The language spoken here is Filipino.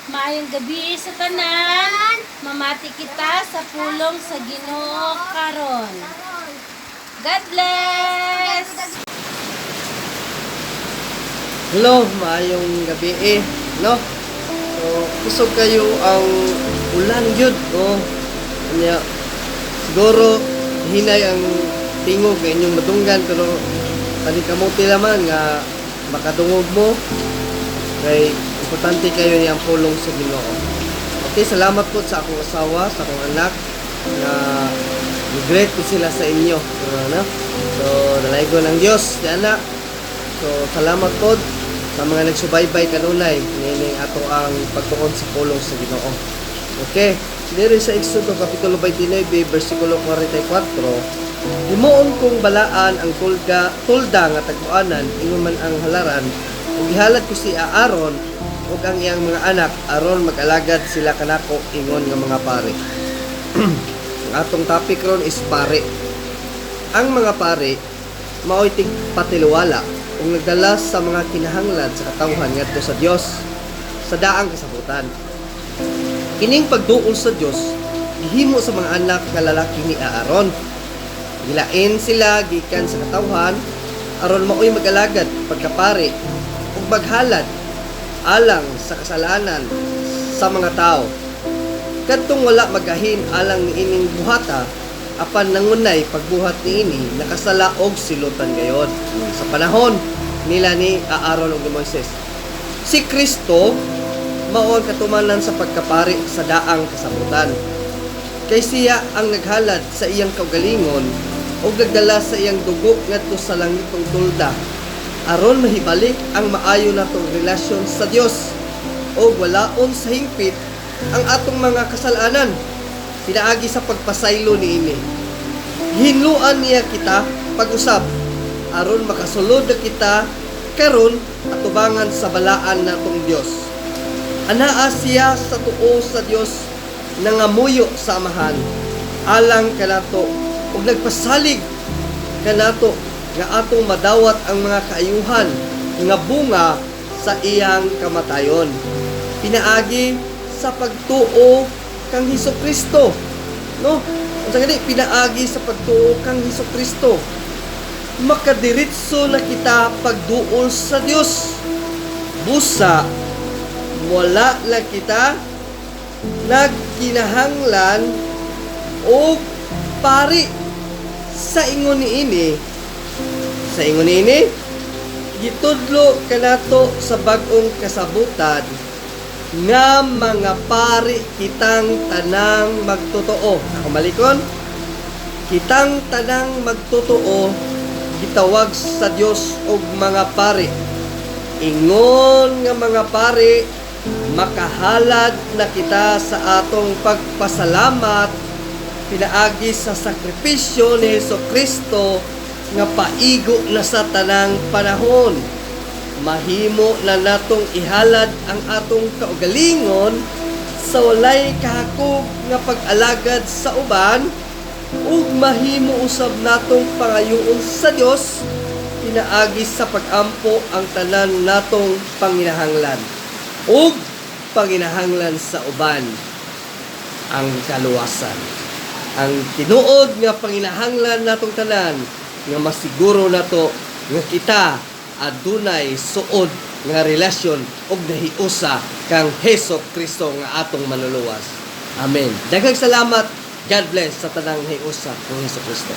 Maayong gabi sa tanan. Mamati kita sa pulong sa Ginoo karon. God bless. Hello, maayong gabi no? So, kusog kayo ang ulan yun, no? Kanya, siguro, hinay ang tingog ng inyong madunggan, pero panikamuti naman nga makadungog mo, kay importante kayo niyang pulong sa Ginoo. Okay, salamat po sa akong asawa, sa akong anak, na regret ko sila sa inyo. So, nalaygo ng Diyos, di anak. So, salamat po sa mga nagsubaybay kanunay nining ato ang pagtuon sa pulong sa Ginoo. Okay, diri sa Exodo kapitulo 29 bersikulo 44, himuon kong balaan ang tulda nga tagpuanan ingon man ang halaran, ug gihalad ko si Aaron ug ang iyang mga anak aron mag-alagad sila kanako ingon nga mga pare. Ang atong topic ron is pare. Ang mga pare mao'y tigpatiluwala kung nagdala sa mga kinahanglan sa katawhan ngadto sa Dios sa daang kasabutan. Kining pagduol sa Dios gihimo sa mga anak nga lalaki ni Aaron. Gilain sila gikan sa katawhan aron mao'y mag-alagad pagkapari ug maghalad alang sa kasalanan sa mga tao. Kadtong wala magahin alang niining buhata, apan nangunay pagbuhat niini nakasala og silutan gayon sa panahon nila ni Aaron ug ni Moises. Si Kristo mao ang katumanan sa pagkapari sa daang kasabutan. Kay siya ang naghalad sa iyang kaugalingon ug nagdala sa iyang dugo ngadto sa langitong tulda aron mahibalik ang maayo natong relasyon sa Dios ug walaon sa hingpit ang atong mga kasalanan. Pinaagi sa pagpasaylo niini. Hinluan niya kita pag-usab aron makasulod na kita karon atubangan sa balaan natong Dios. Anaa siya sa tuo sa Dios nangamuyo sa amahan alang kanato ug nagpasalig kanato nga atong madawat ang mga kaayuhan nga bunga sa iyang kamatayon. Pinaagi sa pagtuo kang Hesukristo, no? Unsa gani pinaagi sa pagtuo kang Hesukristo, makadiretso na kita pagduol sa Dios. Busa wala na kita nagkinahanglan o pari sa ingon niini. Sa ingon niini gitudlo kanato sa bag-ong kasabutan nga mga pari kitang tanang magtotoo. Ako malikon, kitang tanang magtotoo gitawag sa Dios og mga pari. Ingon nga mga pari, makahalad na kita sa atong pagpasalamat pinaagi sa sakripisyo ni Hesukristo nga paigo na sa tanang panahon. Mahimo na natong ihalad ang atong kaugalingon sa walay kahakog nga pag-alagad sa uban ug mahimo usab natong pangayoon sa Dios pinaagi sa pag-ampo ang tanan natong panginahanglan ug panginahanglan sa uban ang kaluwasan. Ang tinuod nga panginahanglan natong tanan nga masiguro nato nga kita adunay suod nga relasyon ug nahiusa kang Hesukristo nga atong manluluwas. Amen. Daghang salamat. God bless sa tanang nahiusa kang Hesukristo.